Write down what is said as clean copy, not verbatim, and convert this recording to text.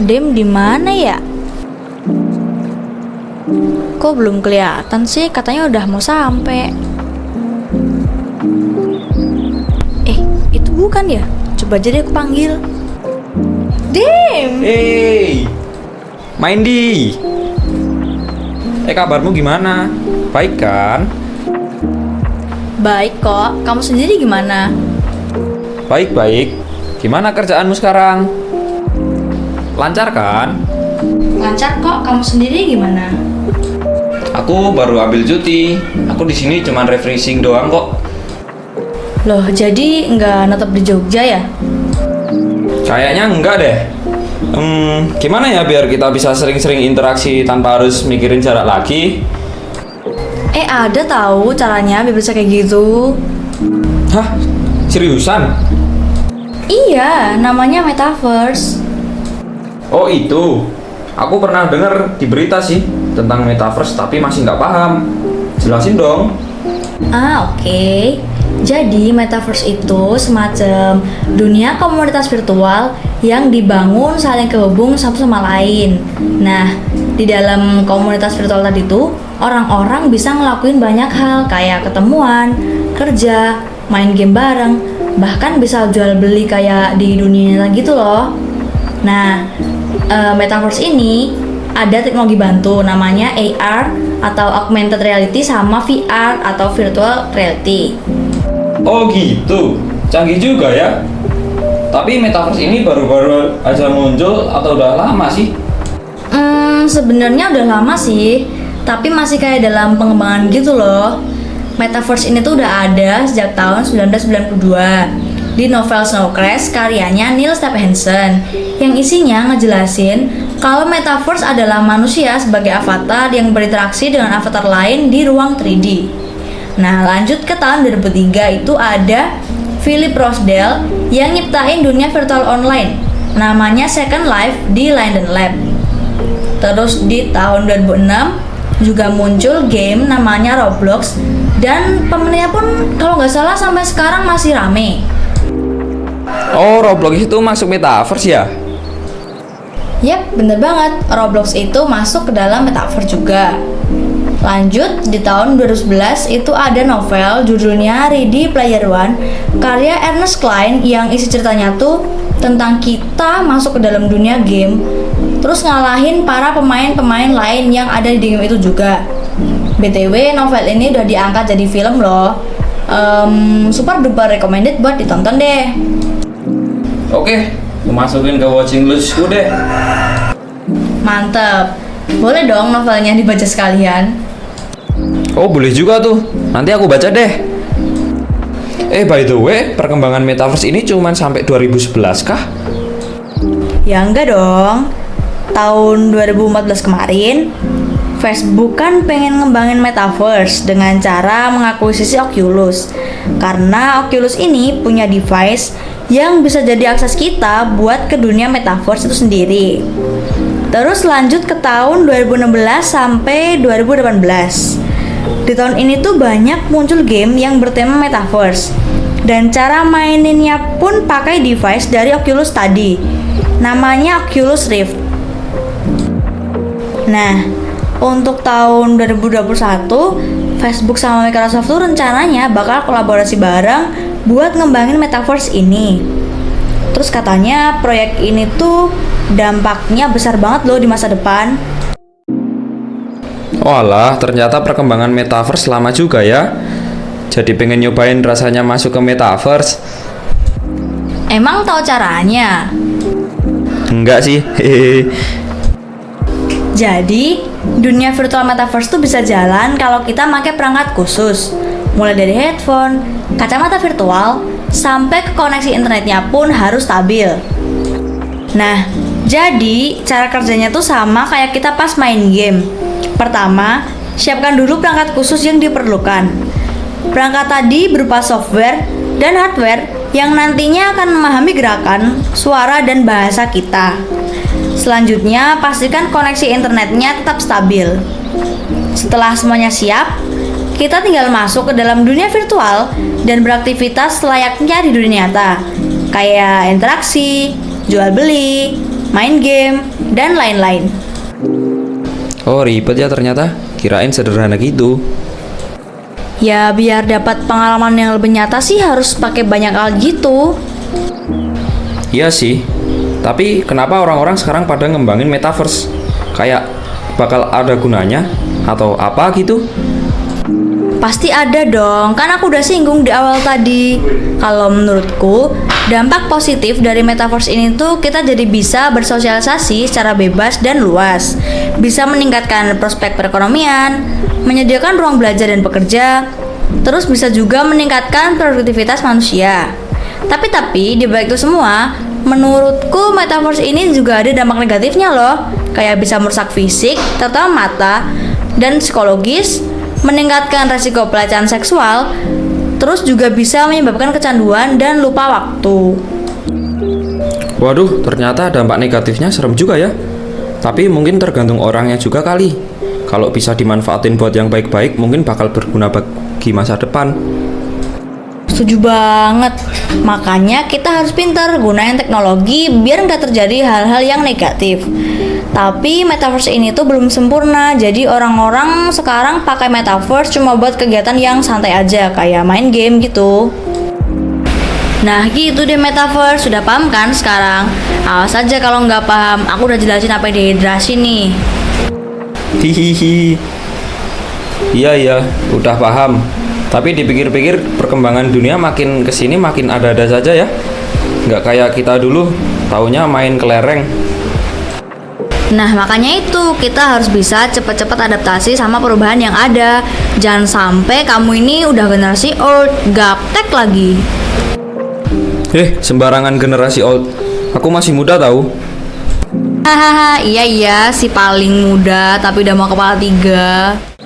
Dem di mana ya? Kok belum kelihatan sih? Katanya udah mau sampai. Itu bukan ya? Coba aja deh aku panggil. Dem. Hey, Mindy. Kabarmu gimana? Baik kan? Baik kok. Kamu sendiri gimana? Baik. Gimana kerjaanmu sekarang? Lancar kan? Lancar kok. Kamu sendiri gimana? Aku baru ambil cuti. Aku di sini cuma refreshing doang kok. Loh, jadi nggak netep di Jogja ya? Kayaknya enggak deh. Gimana ya biar kita bisa sering-sering interaksi tanpa harus mikirin jarak lagi? Ada tahu caranya biar bisa kayak gitu. Hah? Seriusan? Iya, namanya Metaverse. Oh itu, aku pernah dengar di berita sih tentang Metaverse tapi masih nggak paham. Jelasin dong. Oke. Jadi Metaverse itu semacam dunia komunitas virtual yang dibangun saling kehubung satu sama lain. Nah, di dalam komunitas virtual tadi tuh orang-orang bisa ngelakuin banyak hal kayak ketemuan, kerja, main game bareng, bahkan bisa jual beli kayak di dunia nyata gitu loh. Nah, Metaverse ini ada teknologi bantu namanya AR atau Augmented Reality sama VR atau Virtual Reality. Oh gitu, canggih juga ya. Tapi Metaverse ini baru-baru aja muncul atau udah lama sih? Sebenarnya udah lama sih, tapi masih kayak dalam pengembangan gitu loh. Metaverse ini tuh udah ada sejak tahun 1992 di novel Snow Crash karyanya Neil Stephenson yang isinya ngejelasin kalau Metaverse adalah manusia sebagai avatar yang berinteraksi dengan avatar lain di ruang 3D. Nah, lanjut ke tahun 2003 itu ada Philip Rosedale yang nyiptain dunia virtual online namanya Second Life di Linden Lab. Terus di tahun 2006 juga muncul game namanya Roblox dan pemenangnya pun kalau nggak salah sampai sekarang masih rame. Oh, Roblox itu masuk Metaverse ya? Yap, bener banget. Roblox itu masuk ke dalam Metaverse juga. Lanjut, di tahun 2011 itu ada novel judulnya Ready Player One karya Ernest Cline yang isi ceritanya tuh tentang kita masuk ke dalam dunia game terus ngalahin para pemain-pemain lain yang ada di game itu juga. BTW, novel ini udah diangkat jadi film loh. Super duper recommended buat ditonton deh. Oke, masukin ke watching listku deh. Mantep. Boleh dong novelnya dibaca sekalian. Oh, boleh juga tuh. Nanti aku baca deh. By the way, perkembangan Metaverse ini cuma sampai 2011 kah? Ya enggak dong. Tahun 2014 kemarin, Facebook kan pengen ngembangin Metaverse dengan cara mengakuisisi Oculus. Karena Oculus ini punya device yang bisa jadi akses kita buat ke dunia Metaverse itu sendiri. Terus lanjut ke tahun 2016 sampai 2018. Di tahun ini tuh banyak muncul game yang bertema Metaverse. Dan cara maininnya pun pakai device dari Oculus tadi. Namanya Oculus Rift. Nah, untuk tahun 2021, Facebook sama Microsoft tuh rencananya bakal kolaborasi bareng buat ngembangin Metaverse ini. Terus katanya proyek ini tuh dampaknya besar banget loh di masa depan. Walah, ternyata perkembangan Metaverse lama juga ya. Jadi pengen nyobain rasanya masuk ke Metaverse. Emang tahu caranya? Enggak sih. Hehehe. Jadi, dunia virtual Metaverse tuh bisa jalan kalau kita pakai perangkat khusus. Mulai dari headphone, kacamata virtual, sampai ke koneksi internetnya pun harus stabil. Nah, jadi cara kerjanya tuh sama kayak kita pas main game. Pertama, siapkan dulu perangkat khusus yang diperlukan. Perangkat tadi berupa software dan hardware yang nantinya akan memahami gerakan, suara, dan bahasa kita. Selanjutnya, pastikan koneksi internetnya tetap stabil. Setelah semuanya siap, kita tinggal masuk ke dalam dunia virtual dan beraktivitas layaknya di dunia nyata, kayak interaksi, jual beli, main game, dan lain-lain. Oh ribet ya ternyata, kirain sederhana gitu. Ya biar dapat pengalaman yang lebih nyata sih harus pakai banyak hal gitu. Iya sih, tapi kenapa orang-orang sekarang pada ngembangin metaverse? Kayak bakal ada gunanya atau apa gitu? Pasti ada dong, kan aku udah singgung di awal tadi. Kalau menurutku, dampak positif dari metaverse ini tuh kita jadi bisa bersosialisasi secara bebas dan luas. Bisa meningkatkan prospek perekonomian, menyediakan ruang belajar dan bekerja, terus bisa juga meningkatkan produktivitas manusia. Tapi di balik itu semua, menurutku metaverse ini juga ada dampak negatifnya loh. Kayak bisa merusak fisik, terutama mata, dan psikologis, meningkatkan resiko pelecehan seksual, terus juga bisa menyebabkan kecanduan dan lupa waktu. Waduh, ternyata dampak negatifnya serem juga ya. Tapi mungkin tergantung orangnya juga kali. Kalau bisa dimanfaatin buat yang baik-baik, mungkin bakal berguna bagi masa depan. Setuju banget. Makanya kita harus pintar gunain teknologi biar nggak terjadi hal-hal yang negatif. Tapi metaverse ini tuh belum sempurna. Jadi orang-orang sekarang pakai metaverse cuma buat kegiatan yang santai aja, kayak main game gitu. Nah gitu deh metaverse, sudah paham kan sekarang? Awas aja kalau nggak paham, aku udah jelasin apa yang dehidrasi nih. Hihihi. Iya, udah paham. Tapi dipikir-pikir perkembangan dunia makin kesini makin ada-ada saja ya. Nggak kayak kita dulu, taunya main kelereng. Nah makanya itu kita harus bisa cepat-cepat adaptasi sama perubahan yang ada. Jangan sampai kamu ini udah generasi old, gaptek lagi. Sembarangan generasi old. Aku masih muda tahu. Hahaha, iya si paling muda tapi udah mau kepala 3.